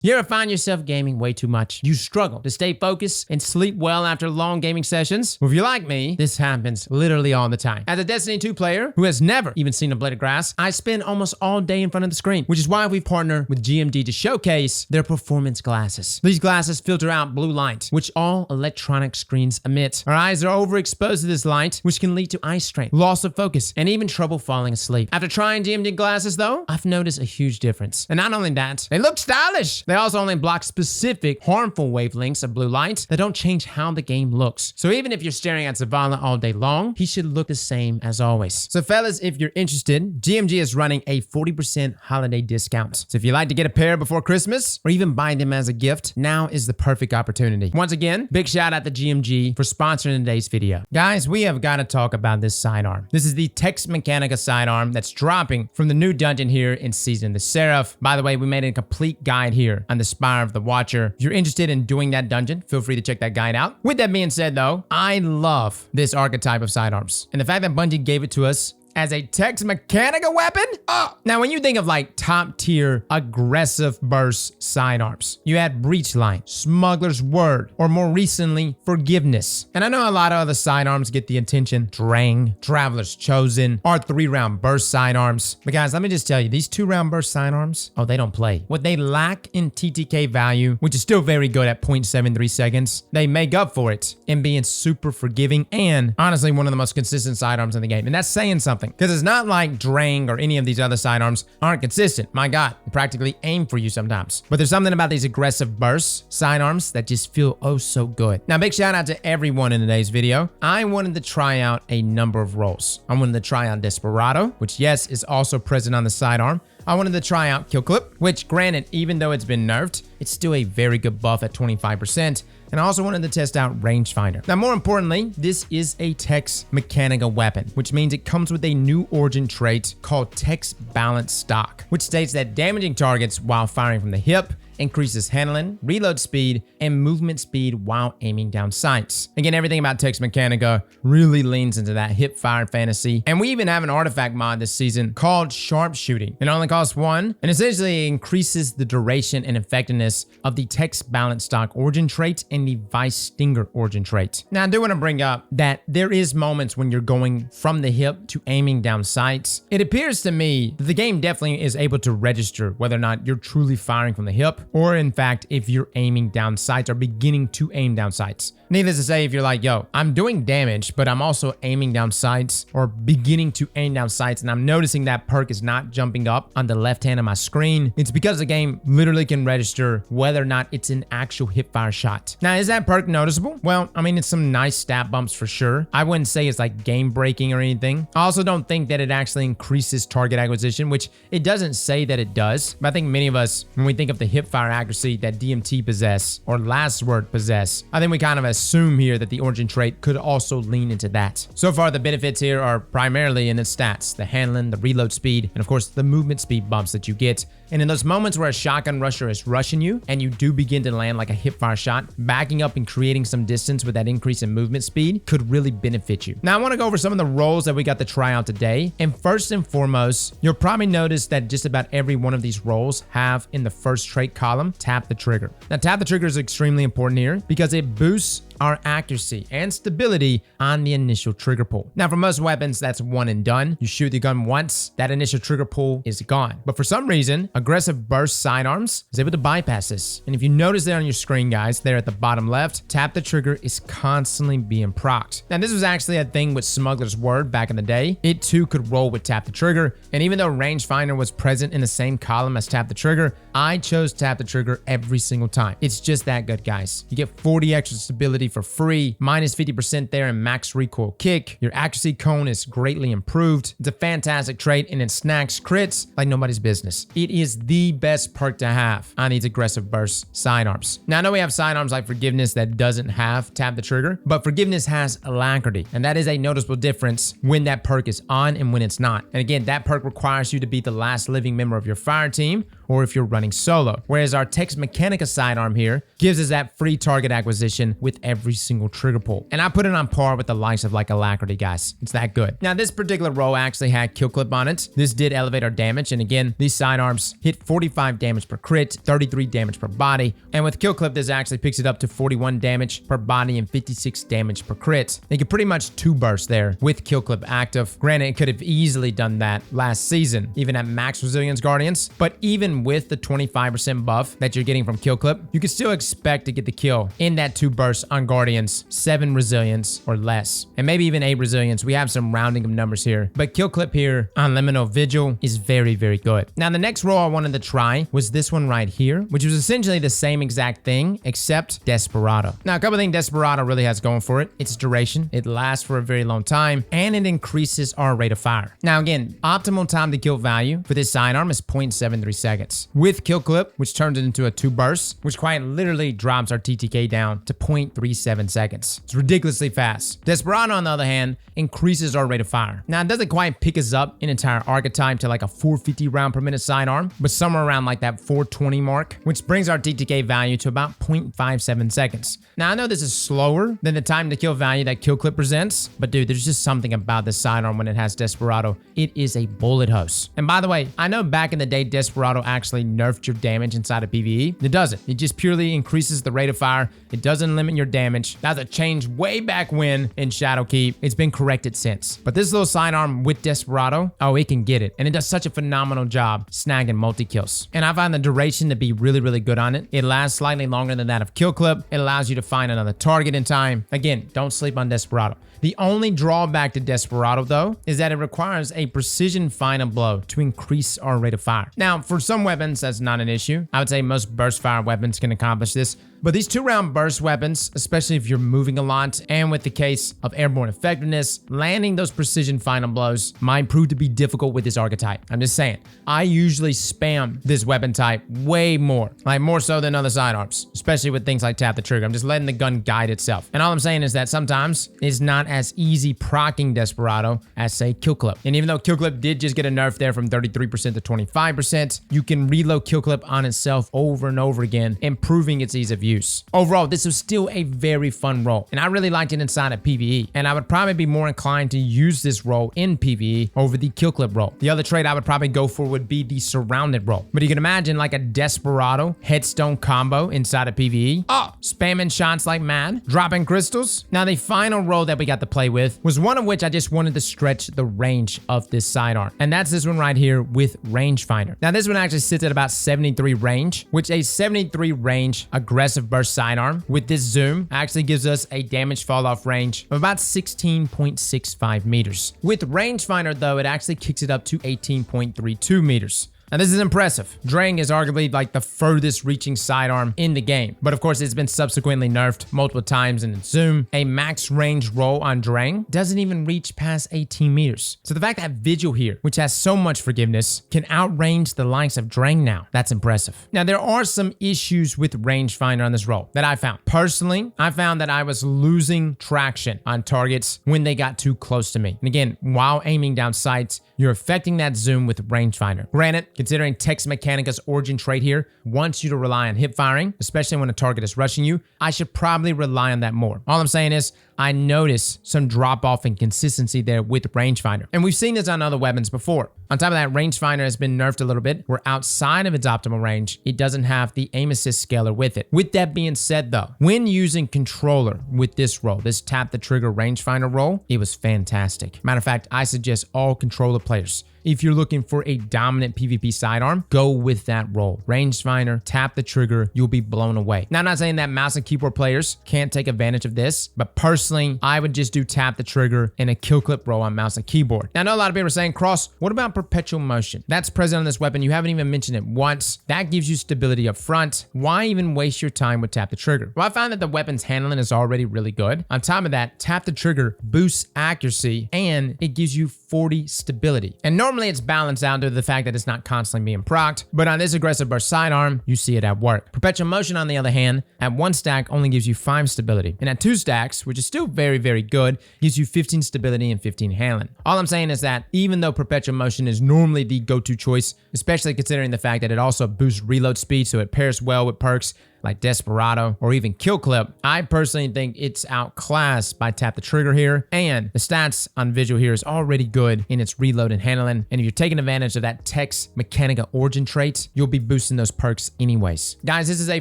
You ever find yourself gaming way too much? You struggle to stay focused and sleep well after long gaming sessions? Well, if you're like me, this happens literally all the time. As a Destiny 2 player who has never even seen a blade of grass, I spend almost all day in front of the screen, which is why we've partnered with GMD to showcase their performance glasses. These glasses filter out blue light, which all electronic screens emit. Our eyes are overexposed to this light, which can lead to eye strain, loss of focus, and even trouble falling asleep. After trying GMD glasses though, I've noticed a huge difference. And not only that, they look stylish. They also only block specific harmful wavelengths of blue light that don't change how the game looks. So even if you're staring at Zavala all day long, he should look the same as always. So fellas, if you're interested, GMG is running a 40% holiday discount. So if you'd like to get a pair before Christmas or even buy them as a gift, now is the perfect opportunity. Once again, big shout out to GMG for sponsoring today's video. Guys, we have got to talk about this sidearm. This is the Tex Mechanica Sidearm that's dropping from the new dungeon here in Season the Seraph. By the way, we made a complete guide here on the Spire of the Watcher. If you're interested in doing that dungeon, feel free to check that guide out. With that being said though, I love this archetype of sidearms. And the fact that Bungie gave it to us as a Tex Mechanica weapon? Oh. Now, when you think of like top tier aggressive burst sidearms, you had Breachline, Smuggler's Word, or more recently, Forgiveness. And I know a lot of other sidearms get the attention. Drang, Traveler's Chosen, our 3-round burst sidearms. But guys, let me just tell you, these 2-round burst sidearms, oh, they don't play. What they lack in TTK value, which is still very good at 0.73 seconds, they make up for it in being super forgiving and honestly one of the most consistent sidearms in the game. And that's saying something. Because it's not like Drang or any of these other sidearms aren't consistent. My God, they practically aim for you sometimes. But there's something about these aggressive burst sidearms that just feel oh so good. Now, big shout out to everyone in today's video. I wanted to try out a number of roles. I wanted to try out Desperado, which yes, is also present on the sidearm. I wanted to try out Kill Clip, which granted, even though it's been nerfed, it's still a very good buff at 25%. And I also wanted to test out Rangefinder. Now, more importantly, this is a Tex Mechanica weapon, which means it comes with a new origin trait called Tex Balance Stock, which states that damaging targets while firing from the hip increases handling, reload speed, and movement speed while aiming down sights. Again, everything about Tex Mechanica really leans into that hip fire fantasy. And we even have an artifact mod this season called Sharpshooting. It only costs 1, and essentially increases the duration and effectiveness of the Tex Balance Stock origin trait and the Vice Stinger origin trait. Now, I do want to bring up that there is moments when you're going from the hip to aiming down sights. It appears to me that the game definitely is able to register whether or not you're truly firing from the hip, or in fact, if you're aiming down sights or beginning to aim down sights. Needless to say, if you're like, yo, I'm doing damage, but I'm also aiming down sights or beginning to aim down sights, and I'm noticing that perk is not jumping up on the left hand of my screen, it's because the game literally can register whether or not it's an actual hip fire shot. Now, is that perk noticeable? Well, I mean, it's some nice stat bumps for sure. I wouldn't say it's like game breaking or anything. I also don't think that it actually increases target acquisition, which it doesn't say that it does. But I think many of us, when we think of the hip fire accuracy that DMT possess or Last Word possess, I think we kind of assume here that the origin trait could also lean into that. So far, the benefits here are primarily in its stats, the handling, the reload speed, and of course the movement speed bumps that you get. And in those moments where a shotgun rusher is rushing you and you do begin to land like a hip fire shot, backing up and creating some distance with that increase in movement speed could really benefit you. Now, I want to go over some of the roles that we got to try out today. And first and foremost, you'll probably notice that just about every one of these roles have in the first trait column, tap the trigger. Now, tap the trigger is extremely important here because it boosts our accuracy and stability on the initial trigger pull. Now, for most weapons, that's one and done. You shoot the gun once, that initial trigger pull is gone. But for some reason, aggressive burst sidearms is able to bypass this. And if you notice there on your screen, guys, there at the bottom left, tap the trigger is constantly being procced. Now, this was actually a thing with Smuggler's Word back in the day. It too could roll with tap the trigger. And even though Rangefinder was present in the same column as tap the trigger, I chose tap the trigger every single time. It's just that good, guys. You get 40 extra stability for free, minus 50% there in max recoil kick. Your accuracy cone is greatly improved. It's a fantastic trait and it snacks crits like nobody's business. It is the best perk to have on these aggressive burst sidearms. Now, I know we have sidearms like Forgiveness that doesn't have tap the trigger, but Forgiveness has Alacrity, and that is a noticeable difference when that perk is on and when it's not. And again, that perk requires you to be the last living member of your fire team, or if you're running solo. Whereas our Tex Mechanica Sidearm here gives us that free target acquisition with every single trigger pull. And I put it on par with the likes of like Alacrity, guys. It's that good. Now, this particular roll actually had kill clip on it. This did elevate our damage. And again, these sidearms hit 45 damage per crit, 33 damage per body. And with kill clip, this actually picks it up to 41 damage per body and 56 damage per crit. They could pretty much two burst there with kill clip active. Granted, it could have easily done that last season, even at max resilience Guardians. But even with the 25% buff that you're getting from kill clip, you can still expect to get the kill in that two burst on Guardians, 7 resilience or less, and maybe even 8 resilience. We have some rounding of numbers here, but kill clip here on Liminal Vigil is very, very good. Now, the next roll I wanted to try was this one right here, which was essentially the same exact thing, except Desperado. Now, a couple things Desperado really has going for it. Its duration, it lasts for a very long time, and it increases our rate of fire. Now, again, optimal time to kill value for this sidearm is 0.73 seconds. With kill clip, which turns it into a two burst, which quite literally drops our TTK down to 0.37 seconds. It's ridiculously fast. Desperado, on the other hand, increases our rate of fire. Now, it doesn't quite pick us up an entire archetype to like a 450 round per minute sidearm, but somewhere around like that 420 mark, which brings our TTK value to about 0.57 seconds. Now, I know this is slower than the time to kill value that kill clip presents, but dude, there's just something about this sidearm when it has Desperado. It is a bullet hose. And by the way, I know back in the day, Desperado actually nerfed your damage inside of PvE. It doesn't. It just purely increases the rate of fire. It doesn't limit your damage. That's a change way back when in Shadowkeep. It's been corrected since. But this little sidearm with Desperado, oh, it can get it. And it does such a phenomenal job snagging multi-kills. And I find the duration to be really, really good on it. It lasts slightly longer than that of kill clip. It allows you to find another target in time. Again, don't sleep on Desperado. The only drawback to Desperado, though, is that it requires a precision final blow to increase our rate of fire. Now, for some weapons, that's not an issue. I would say most burst fire weapons can accomplish this. But these 2-round burst weapons, especially if you're moving a lot, and with the case of airborne effectiveness, landing those precision final blows might prove to be difficult with this archetype. I'm just saying, I usually spam this weapon type way more, like more so than other sidearms, especially with things like tap the trigger. I'm just letting the gun guide itself. And all I'm saying is that sometimes it's not as easy procking Desperado as, say, kill clip. And even though kill clip did just get a nerf there from 33% to 25%, you can reload kill clip on itself over and over again, improving its ease of use. Overall, this was still a very fun role, and I really liked it inside of PvE, and I would probably be more inclined to use this role in PvE over the kill clip role. The other trait I would probably go for would be the surrounded role, but you can imagine like a Desperado headstone combo inside of PvE. Oh, spamming shots like mad, dropping crystals. Now, the final role that we got to play with was one of which I just wanted to stretch the range of this sidearm, and that's this one right here with rangefinder. Now, this one actually sits at about 73 range, which a 73 range aggressive burst sidearm with this zoom actually gives us a damage fall off range of about 16.65 meters. With rangefinder, though, it actually kicks it up to 18.32 meters. Now, this is impressive. Drang is arguably like the furthest reaching sidearm in the game, but of course it's been subsequently nerfed multiple times in its zoom. A max range roll on Drang doesn't even reach past 18 meters. So the fact that Vigil here, which has so much forgiveness, can outrange the likes of Drang now, that's impressive. Now, there are some issues with rangefinder on this roll that I found. Personally, I found that I was losing traction on targets when they got too close to me. And again, while aiming down sights, you're affecting that zoom with rangefinder. Granted, considering Tex Mechanica's origin trait here wants you to rely on hip firing, especially when a target is rushing you, I should probably rely on that more. All I'm saying is, I notice some drop off in consistency there with rangefinder. And we've seen this on other weapons before. On top of that, rangefinder has been nerfed a little bit, where outside of its optimal range, it doesn't have the aim assist scaler with it. With that being said though, when using controller with this roll, this tap the trigger rangefinder roll, it was fantastic. Matter of fact, I suggest all controller players, if you're looking for a dominant PvP sidearm, go with that roll. Rangefinder, tap the trigger, you'll be blown away. Now, I'm not saying that mouse and keyboard players can't take advantage of this, but personally, I would just do tap the trigger and a kill clip roll on mouse and keyboard. Now, I know a lot of people are saying, Cross, what about perpetual motion? That's present on this weapon. You haven't even mentioned it once. That gives you stability up front. Why even waste your time with tap the trigger? Well, I found that the weapon's handling is already really good. On top of that, tap the trigger boosts accuracy and it gives you 40 stability. And normally it's balanced out due to the fact that it's not constantly being procced, but on this aggressive burst sidearm, you see it at work. Perpetual motion, on the other hand, at 1 stack only gives you 5 stability, and at 2 stacks, which is still still very, very good. Gives you 15 stability and 15 handling. All I'm saying is that even though perpetual motion is normally the go-to choice, especially considering the fact that it also boosts reload speed, so it pairs well with perks like Desperado or even Kill Clip, I personally think it's outclassed by Tap the Trigger here, and the stats on Vigil here is already good in its reload and handling, and if you're taking advantage of that Tex Mechanica origin trait, you'll be boosting those perks anyways. Guys, this is a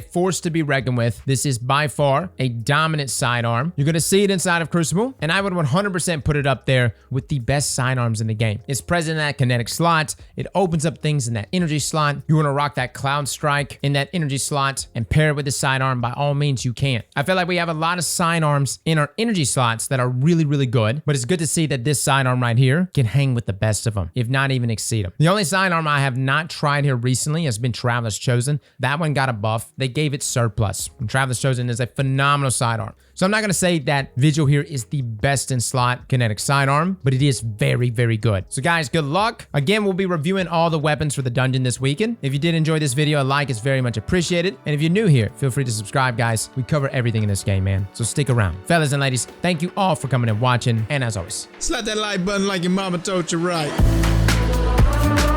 force to be reckoned with. This is by far a dominant sidearm. You're gonna see it inside of Crucible, and I would 100% put it up there with the best sidearms in the game. It's present in that kinetic slot. It opens up things in that energy slot. You wanna rock that Cloud Strike in that energy slot and pair with the sidearm, by all means you can. I feel like we have a lot of sidearms in our energy slots that are really, really good, but it's good to see that this sidearm right here can hang with the best of them, if not even exceed them. The only sidearm I have not tried here recently has been Traveler's Chosen. That one got a buff. They gave it surplus. And Traveler's Chosen is a phenomenal sidearm. So I'm not going to say that Vigil here is the best in slot kinetic sidearm, but it is very, very good. So guys, good luck. Again, we'll be reviewing all the weapons for the dungeon this weekend. If you did enjoy this video, a like is very much appreciated. And if you're new here, feel free to subscribe, guys. We cover everything in this game, man. So stick around. Fellas and ladies, thank you all for coming and watching. And as always, slap that like button like your mama told you right.